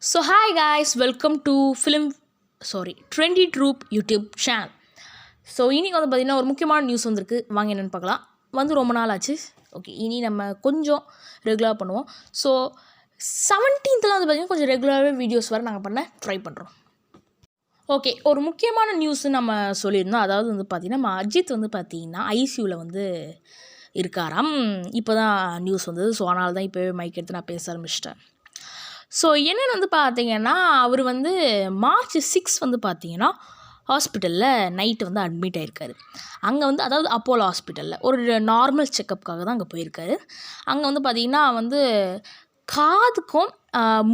So hi guys, welcome to Trendy Troop YouTube channel. So இன்றைக்கி வந்து பார்த்திங்கன்னா ஒரு முக்கியமான நியூஸ் வந்திருக்கு. வாங்க என்னென்னு பார்க்கலாம். ரொம்ப நாள் ஆச்சு. ஓகே, இனி நம்ம கொஞ்சம் ரெகுலராக பண்ணுவோம். ஸோ 17th வந்து பார்த்திங்கன்னா கொஞ்சம் ரெகுலராகவே வீடியோஸ் வர நாங்கள் பண்ண ட்ரை பண்ணுறோம். ஓகே, ஒரு முக்கியமான நியூஸு நம்ம சொல்லியிருந்தோம். அதாவது வந்து பார்த்திங்கன்னா நம்ம அஜித் வந்து பார்த்திங்கன்னா ஐசியூவில் வந்து இருக்காராம். இப்போ தான் நியூஸ் வந்தது. ஸோ அதனால தான் இப்போவே மைக் எடுத்து நான் பேச ஆரம்பிச்சிட்டேன். ஸோ என்னென்னு வந்து பார்த்திங்கன்னா அவர் வந்து March 6 வந்து பார்த்திங்கன்னா ஹாஸ்பிட்டலில் நைட்டு வந்து அட்மிட் ஆகிருக்காரு. அங்கே வந்து அதாவது அப்போலோ ஹாஸ்பிட்டலில் ஒரு நார்மல் செக்கப்புக்காக தான் அங்கே போயிருக்காரு. அங்கே வந்து பார்த்திங்கன்னா வந்து காதுக்கும்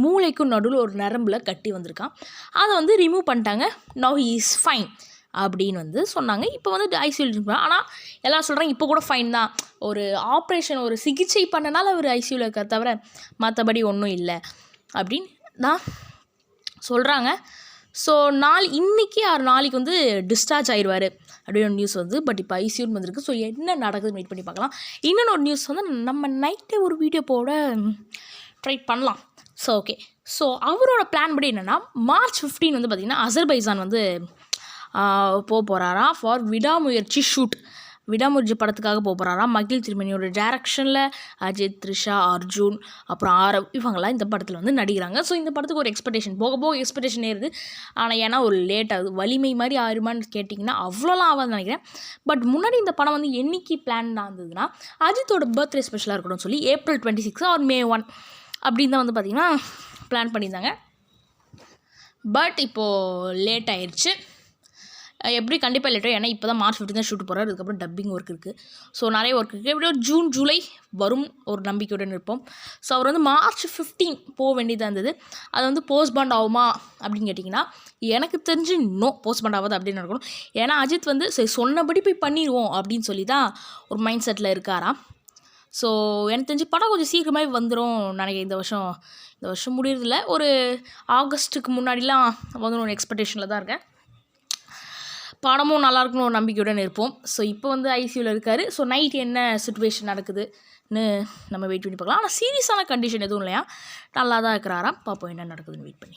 மூளைக்கும் நடுவில் ஒரு நரம்பில் கட்டி வந்திருக்கான். அதை வந்து ரிமூவ் பண்ணிட்டாங்க. நவ் ஹி இஸ் ஃபைன் அப்படின்னு வந்து சொன்னாங்க. இப்போ வந்து ஐசியூவில் இருக்காங்க. ஆனால் எல்லோரும் சொல்கிறாங்க இப்போ கூட ஃபைன் தான், ஒரு ஆப்ரேஷன் ஒரு சிகிச்சை பண்ணனால அவர் ஐசியூவில் இருக்க தவிர மற்றபடி ஒன்றும் இல்லை அப்படின்னு தான் சொல்கிறாங்க. ஸோ இன்றைக்கி நாளைக்கு வந்து டிஸ்சார்ஜ் ஆயிடுவார் அப்படின்னு ஒரு நியூஸ் வந்து. பட் இப்போ ஐசியூன்னு வந்திருக்கு. ஸோ என்ன நடக்குதுன்னு வெயிட் பண்ணி பார்க்கலாம். இன்னொன்று ஒரு நியூஸ் வந்து நம்ம நைட்டே ஒரு வீடியோ போட ட்ரை பண்ணலாம். ஸோ ஓகே, ஸோ அவரோட பிளான் படி என்னென்னா March 15 வந்து பார்த்திங்கன்னா அசர்பைஜான் வந்து போகிறாராம் ஃபார் விடாமுயற்சி ஷூட். விடாமுயற்சி படத்துக்காக போகிறாராம். மகிழ் திருமணியோட டைரக்ஷனில் அஜித், த்ரிஷா, அர்ஜுன், அப்புறம் ஆரவ் இவங்கெல்லாம் இந்த படத்தில் வந்து நடிக்கிறாங்க. ஸோ இந்த படத்துக்கு ஒரு எக்ஸ்பெக்டேஷன் போக எக்ஸ்பெக்டேஷன் ஏறுது. ஆனால் ஏன்னா ஒரு லேட் ஆகுது. வலிமை மாதிரி ஆயிருமான்னு கேட்டிங்கன்னா அவ்வளோலாம் ஆகாதுன்னு நினைக்கிறேன். பட் முன்னாடி இந்த படம் வந்து என்னைக்கு பிளான் இருந்ததுன்னா அஜித்தோட பர்த்டே ஸ்பெஷலாக இருக்கணும்னு சொல்லி April 26 or May 1 அப்படின்னு தான் வந்து பார்த்திங்கன்னா பிளான் பண்ணியிருந்தாங்க. பட் இப்போது லேட் ஆயிடுச்சு. எப்படி கண்டிப்பாக லேட்டோ, ஏன்னா இப்போ தான் March 15 தான் ஷூட் போகிறார். அதுக்கப்புறம் டப்பிங் ஒர்க் இருக்குது. ஸோ நிறைய ஒர்க் இருக்குது. எப்படியோ June, July வரும் ஒரு நம்பிக்கையுடன் இருப்போம். ஸோ அவர் வந்து March 15 போக வேண்டியதாக இருந்தது. அது வந்து போஸ்ட்பாண்ட் ஆகுமா அப்படின்னு கேட்டிங்கன்னா எனக்கு தெரிஞ்சு போஸ்ட்பாண்ட் ஆகாது அப்படின்னு இருக்கணும். ஏன்னா அஜித் வந்து சரி சொன்னபடி போய் பண்ணிடுவோம் அப்படின்னு சொல்லி தான் ஒரு மைண்ட் செட்டில் இருக்காராம். ஸோ எனக்கு தெரிஞ்சு படம் கொஞ்சம் சீக்கிரமாகவே வந்துடும் நினைக்கிறேன். இந்த வருஷம் முடியறதில்ல, ஒரு ஆகஸ்ட்டுக்கு முன்னாடிலாம் வந்துடும் ஒரு எக்ஸ்பெக்டேஷனில் தான் இருக்கேன். படமும் நல்லாயிருக்குன்னு ஒரு நம்பிக்கையுடன் இருப்போம். ஸோ இப்போ வந்து ஐசியூவில் இருக்கார். ஸோ நைட் என்ன சிச்சுவேஷன் நடக்குதுன்னு நம்ம வெயிட் பண்ணி பார்க்கலாம். ஆனால் சீரியஸான கண்டிஷன் எதுவும் இல்லையா, நல்லா தான் இருக்கிறாராம். பார்ப்போம் என்ன நடக்குதுன்னு வெயிட் பண்ணி.